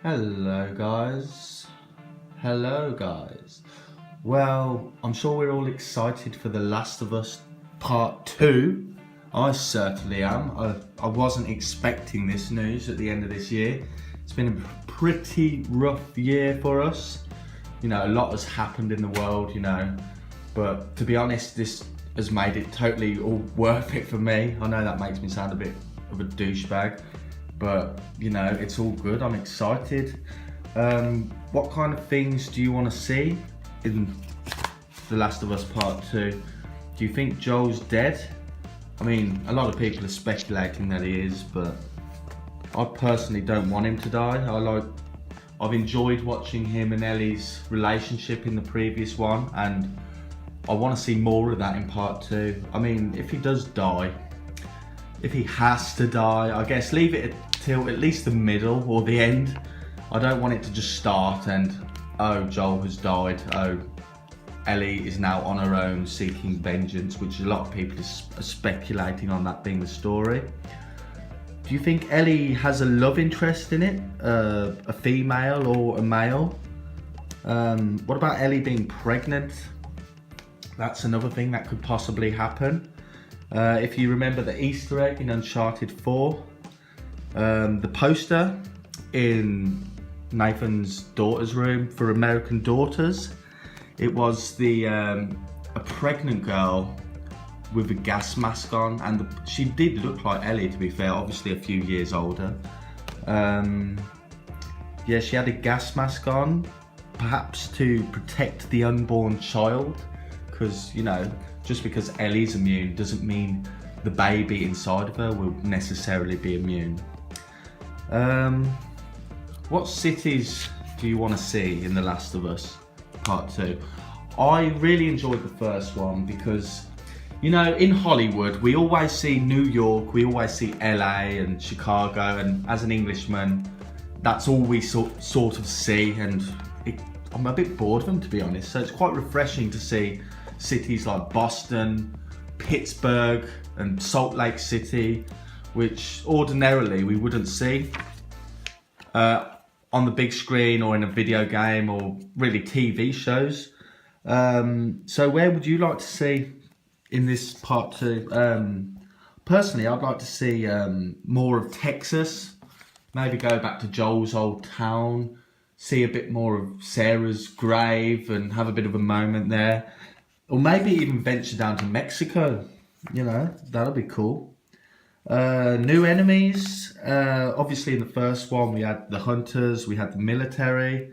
Hello guys. Hello guys. Well, I'm sure we're all excited for The Last of Us Part 2. I certainly am. I wasn't expecting this news at the end of this year. It's been a pretty rough year for us. You know, a lot has happened in the world, you know. But to be honest, this has made it totally all worth it for me. I know that makes me sound a bit of a douchebag. But, you know, it's all good. I'm excited. What kind of things do you want to see in The Last of Us Part 2? Do you think Joel's dead? I mean, a lot of people are speculating that he is, but I personally don't want him to die. I've enjoyed watching him and Ellie's relationship in the previous one, and I want to see more of that in Part 2. I mean, if he does die, if he has to die, I guess leave it till at least the middle or the end. I don't want it to just start and, oh, Joel has died, oh, Ellie is now on her own seeking vengeance, which a lot of people are speculating on that being the story. Do you think Ellie has a love interest in it? A female or a male? What about Ellie being pregnant? That's another thing that could possibly happen. If you remember the Easter egg in Uncharted 4, the poster in Nathan's daughter's room for American Daughters, it was a pregnant girl with a gas mask on, and she did look like Ellie, to be fair, obviously a few years older. Yeah, she had a gas mask on, perhaps to protect the unborn child, because, you know, just because Ellie's immune doesn't mean the baby inside of her will necessarily be immune. What cities do you want to see in The Last of Us Part 2? I really enjoyed the first one because, you know, in Hollywood we always see New York, we always see LA and Chicago, and as an Englishman that's all we sort of see, and I'm a bit bored of them, to be honest. So it's quite refreshing to see cities like Boston, Pittsburgh and Salt Lake City, which ordinarily we wouldn't see on the big screen or in a video game or really TV shows. So where would you like to see in this Part 2? Personally, I'd like to see more of Texas, maybe go back to Joel's old town, see a bit more of Sarah's grave and have a bit of a moment there. Or maybe even venture down to Mexico, you know, that'll be cool. New enemies, obviously in the first one we had the hunters, we had the military,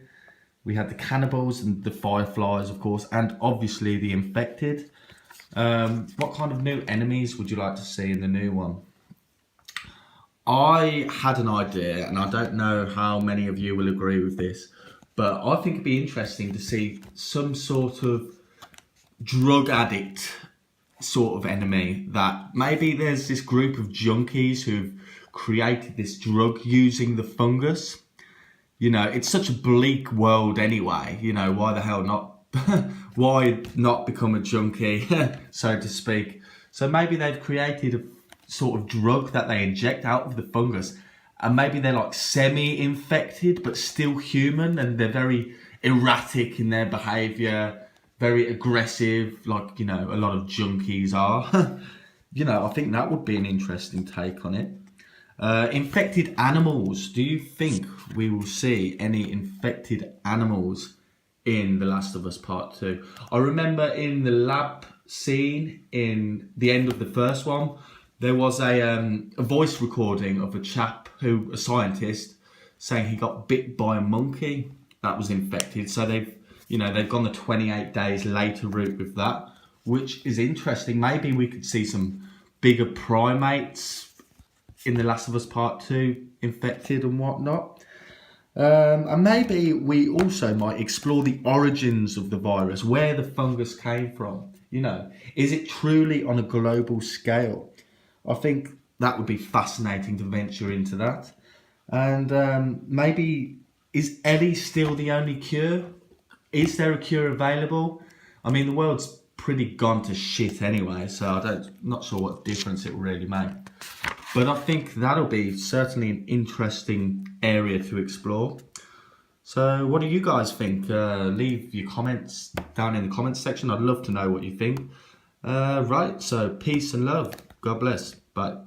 we had the cannibals and the fireflies, of course, and obviously the infected. What kind of new enemies would you like to see in the new one? I had an idea, and I don't know how many of you will agree with this, but I think it'd be interesting to see some sort of drug addict sort of enemy, that maybe there's this group of junkies who've created this drug using the fungus. You know, it's such a bleak world anyway, you know, why the hell not why not become a junkie, so to speak. So maybe they've created a sort of drug that they inject out of the fungus, and maybe they're like semi-infected but still human, and they're very erratic in their behaviour, very aggressive, like, you know, a lot of junkies are. You know, I think that would be an interesting take on it. Infected animals. Do you think we will see any infected animals in The Last of Us Part 2? I remember in the lab scene in the end of the first one, there was a voice recording of a scientist, saying he got bit by a monkey that was infected. So they've gone the 28 days later route with that, which is interesting. Maybe we could see some bigger primates in The Last of Us Part 2 infected and whatnot. And maybe we also might explore the origins of the virus, where the fungus came from. You know, is it truly on a global scale? I think that would be fascinating to venture into that. And maybe, is Ellie still the only cure? Is there a cure available? I mean, the world's pretty gone to shit anyway, so not sure what difference it will really make. But I think that'll be certainly an interesting area to explore. So what do you guys think? Leave your comments down in the comments section. I'd love to know what you think. Right, so peace and love. God bless. Bye.